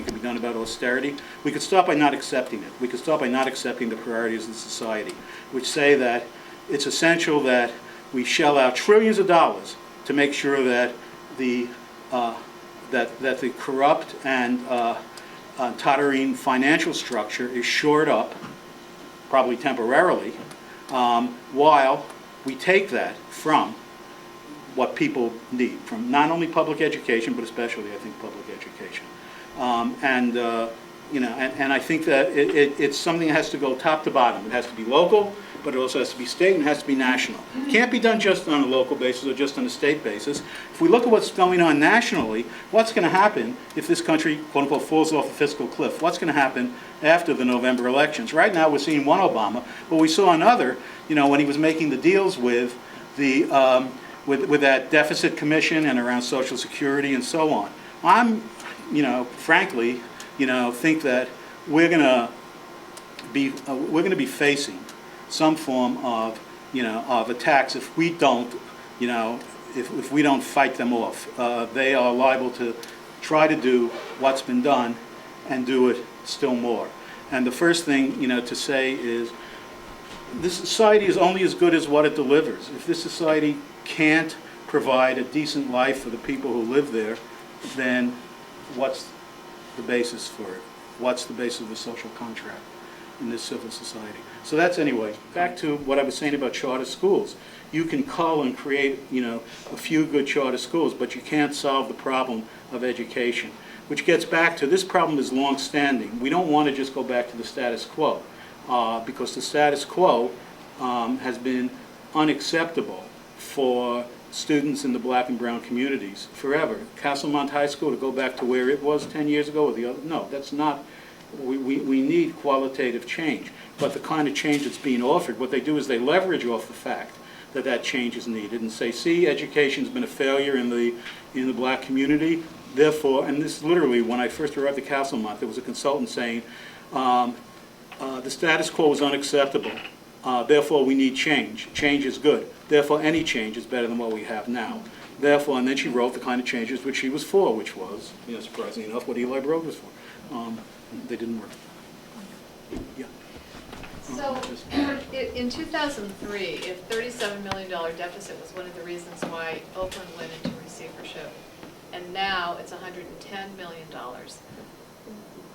could be done about austerity? We could start by not accepting it. We could start by not accepting the priorities of the society, which say that it's essential that we shell out trillions of dollars to make sure that the corrupt and tottering financial structure is shored up, probably temporarily, while we take that from what people need, from not only public education, but especially, I think, public education. You know, and I think that it's something that has to go top to bottom. It has to be local, but it also has to be state and it has to be national. It can't be done just on a local basis or just on a state basis. If we look at what's going on nationally, what's going to happen if this country, quote unquote, falls off a fiscal cliff? What's going to happen after the November elections? Right now we're seeing one Obama, but we saw another, you know, when he was making the deals with the, with that deficit commission and around Social Security and so on. I'm, you know, frankly, you know, think that we're going to be facing some form of, you know, of attacks if we don't, you know, if we don't fight them off. They are liable to try to do what's been done and do it still more. And the first thing, you know, to say is this society is only as good as what it delivers. If this society can't provide a decent life for the people who live there, then what's the basis for it? What's the basis of the social contract in this civil society? So that's, anyway, back to what I was saying about charter schools. You can cull and create, you know, a few good charter schools, but you can't solve the problem of education, which gets back to this problem is long-standing. We don't want to just go back to the status quo, because the status quo has been unacceptable for students in the black and brown communities forever. Castlemont High School, to go back to where it was 10 years ago, or the other, no, that's not, we need qualitative change. But the kind of change that's being offered, what they do is they leverage off the fact that that change is needed and say, see, education's been a failure in the black community, therefore, and this literally, when I first arrived at Castlemont, there was a consultant saying, the status quo is unacceptable. Therefore, we need change. Change is good. Therefore, any change is better than what we have now. Therefore, and then she wrote the kind of changes which she was for, which was, you know, surprisingly enough, what Eli Broad was for. They didn't work. Yeah. So, in 2003, if $37 million deficit was one of the reasons why Oakland went into receivership, and now it's $110 million,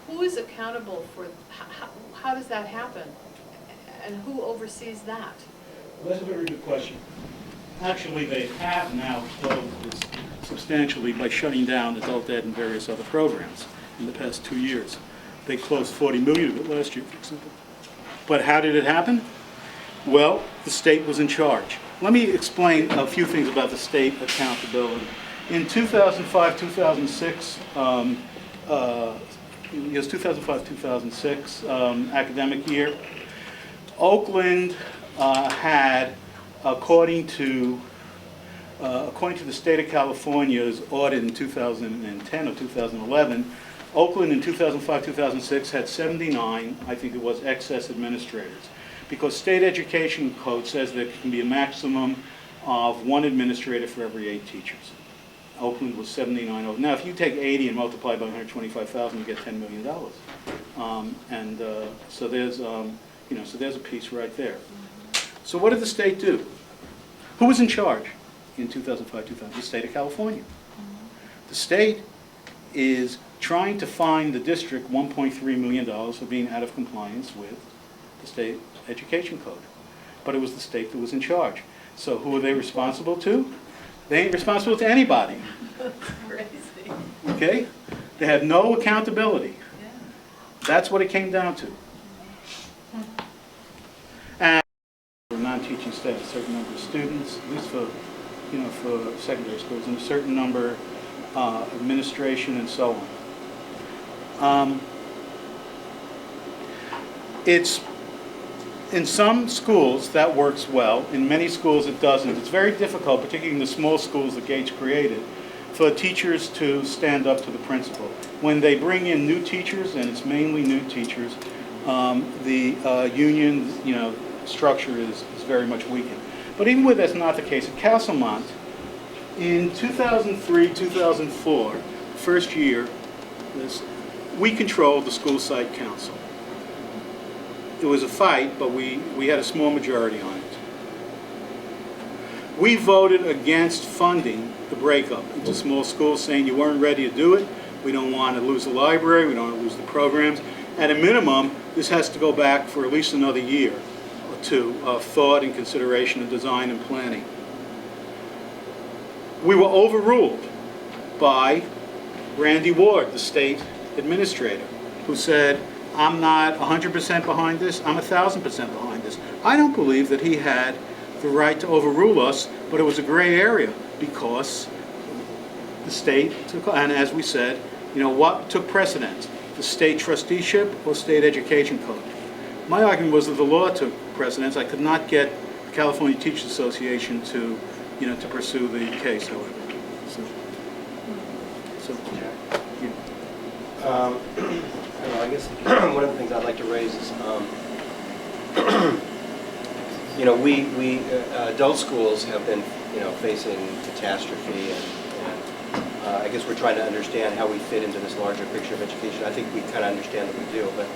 who is accountable for, how does that happen? And who oversees that? Well, that's a very good question. Actually, they have now closed this substantially by shutting down adult ed and various other programs in the past 2 years. They closed 40 million of it last year, for example. But how did it happen? Well, the state was in charge. Let me explain a few things about the state accountability. In 2005, 2006, it was 2005-2006 academic year, Oakland had, according to the state of California's audit in 2010 or 2011, Oakland in 2005-2006 had 79, I think it was, excess administrators. Because state education code says there can be a maximum of 1 administrator for every 8 teachers. Oakland was 79. Now, if you take 80 and multiply by 125,000, you get $10 million. So there's, you know, so there's a piece right there. So what did the state do? Who was in charge in 2005-2006? The state of California. The state is trying to fine the district $1.3 million for being out of compliance with the state education code. But it was the state that was in charge. So who are they responsible to? They ain't responsible to anybody. Crazy. Okay? They have no accountability. Yeah. That's what it came down to. And for non-teaching staff, a certain number of students, at least for, you know, for secondary schools, and a certain number administration and so on. It's in some schools that works well. In many schools it doesn't. It's very difficult, particularly in the small schools that Gates created, for teachers to stand up to the principal. When they bring in new teachers, and it's mainly new teachers, the union, you know, structure is very much weakened. But even with that's not the case, at Castlemont, in 2003, 2004, first year, we controlled the school site council. It was a fight, but we had a small majority on it. We voted against funding the breakup into small schools, saying you weren't ready to do it. We don't want to lose the library. We don't want to lose the programs. At a minimum, this has to go back for at least another year or two of thought and consideration and design and planning. We were overruled by Randy Ward, the state administrator. who said, I'm not 100% behind this, I'm 1,000% behind this. I don't believe that he had the right to overrule us, but it was a gray area because the state took, and as we said, what took precedence? The state trusteeship or state education code? My argument was that the law took precedence. I could not get the California Teachers Association to pursue the case, however. I guess one of the things I'd like to raise is, we adult schools have been, facing catastrophe, and I guess we're trying to understand how we fit into this larger picture of education. I think we kind of understand that we do, but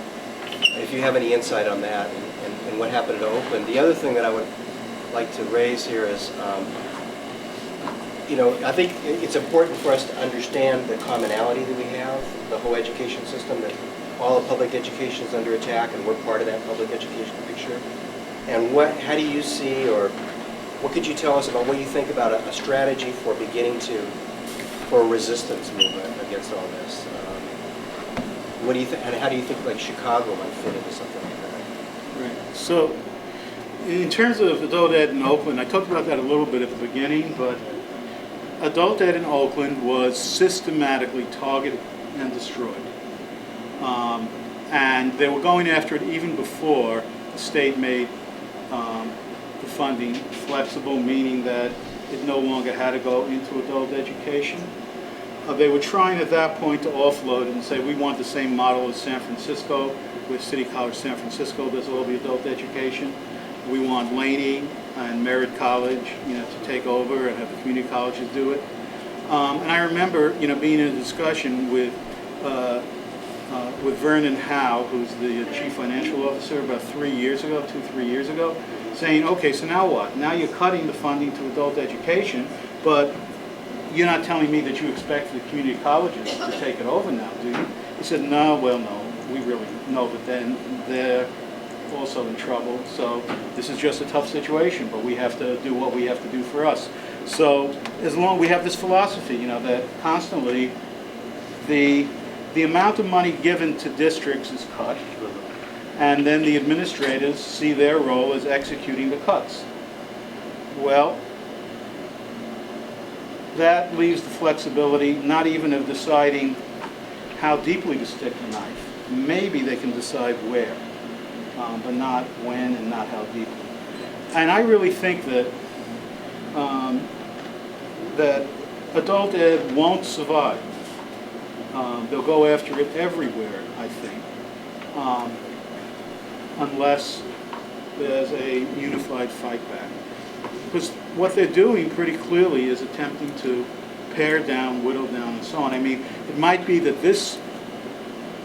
if you have any insight on that and what happened at Oakland. The other thing that I would like to raise here is, I think it's important for us to understand the commonality that we have, the whole education system, that all of public education is under attack, and we're part of that public education picture. And how do you see, or what could you tell us about what you think about a strategy for for a resistance movement against all this? What do you think, and how do you think like Chicago might fit into something like that? Right. So, in terms of adult ed in Oakland, I talked about that a little bit at the beginning, but adult ed in Oakland was systematically targeted and destroyed. And they were going after it even before the state made the funding flexible, meaning that it no longer had to go into adult education. They were trying at that point to offload it and say, we want the same model as San Francisco, with City College San Francisco does all the adult education. We want Laney and Merritt College, to take over and have the community colleges do it. And I remember, being in a discussion with Vernon Howe, who's the chief financial officer, about 3 years ago, 2-3 years ago, saying, okay, so now what? Now you're cutting the funding to adult education, but you're not telling me that you expect the community colleges to take it over now, do you? He said, no, we really know that then they're also in trouble. So this is just a tough situation, but we have to do what we have to do for us. So as long we have this philosophy, that constantly the amount of money given to districts is cut, and then the administrators see their role as executing the cuts. Well, that leaves the flexibility not even of deciding how deeply to stick the knife. Maybe they can decide where, but not when and not how deeply. And I really think that that adult ed won't survive. They'll go after it everywhere, I think, unless there's a unified fight back. Because what they're doing pretty clearly is attempting to pare down, whittle down, and so on. I mean, it might be that this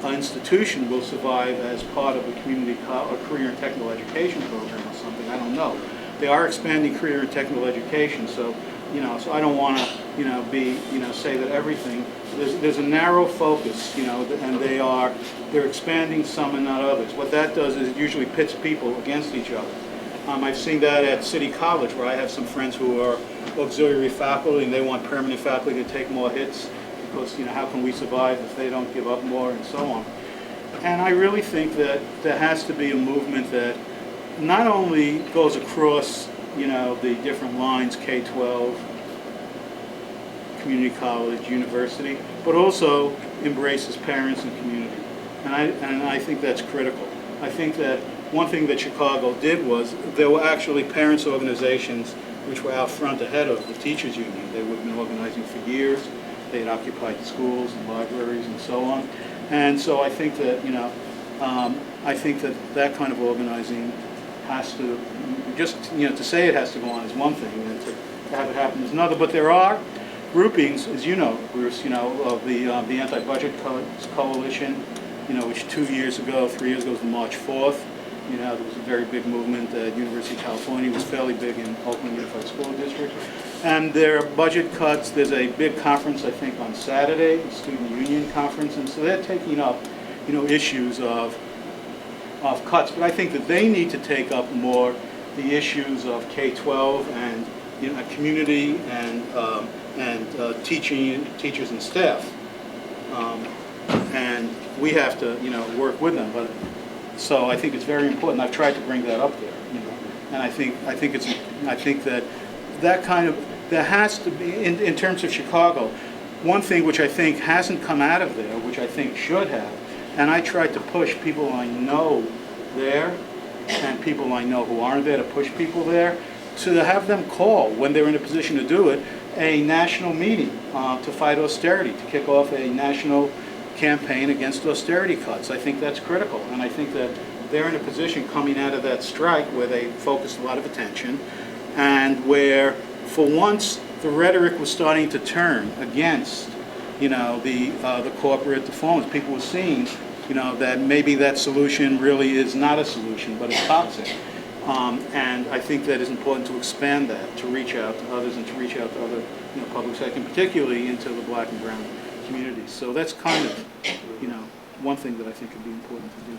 institution will survive as part of a community or career and technical education program or something. I don't know. They are expanding career and technical education, so so I don't want to be say that everything. There's a narrow focus, and they're expanding some and not others. What that does is it usually pits people against each other. I've seen that at City College, where I have some friends who are auxiliary faculty, and they want permanent faculty to take more hits because, how can we survive if they don't give up more and so on. And I really think that there has to be a movement that not only goes across, the different lines, K-12, community college, university, but also embraces parents and community. And I think that's critical. I think that one thing that Chicago did was there were actually parents' organizations which were out front ahead of the teachers' union. They would have been organizing for years. They had occupied the schools and libraries and so on. And so I think that, that kind of organizing has to, just, to say it has to go on is one thing, and to have it happen is another. But there are groupings, as you know, Bruce, of the Anti-Budget Cuts Coalition, which 3 years ago was the March 4th. There was a very big movement at University of California. It was fairly big in Oakland Unified School District. And their budget cuts, there's a big conference, I think, on Saturday, the Student Union Conference, and so they're taking up, issues of cuts. But I think that they need to take up more the issues of K-12 and, community and teachers and staff. and we have to, work with them. But so I think it's very important. I've tried to bring that up there, and I think that kind of, there has to be in terms of Chicago. One thing which I think hasn't come out of there, which I think should have, and I tried to push people I know there and people I know who aren't there, to push people there, to have them call, when they're in a position to do it, a national meeting to fight austerity, to kick off a national campaign against austerity cuts. I think that's critical, and I think that they're in a position coming out of that strike where they focused a lot of attention, and where, for once, the rhetoric was starting to turn against, the corporate defaults. People were seeing, that maybe that solution really is not a solution, but it's toxic. And I think that it's important to expand that, to reach out to others and to reach out to other public sector, and particularly into the black and brown communities. So that's kind of, one thing that I think would be important to do.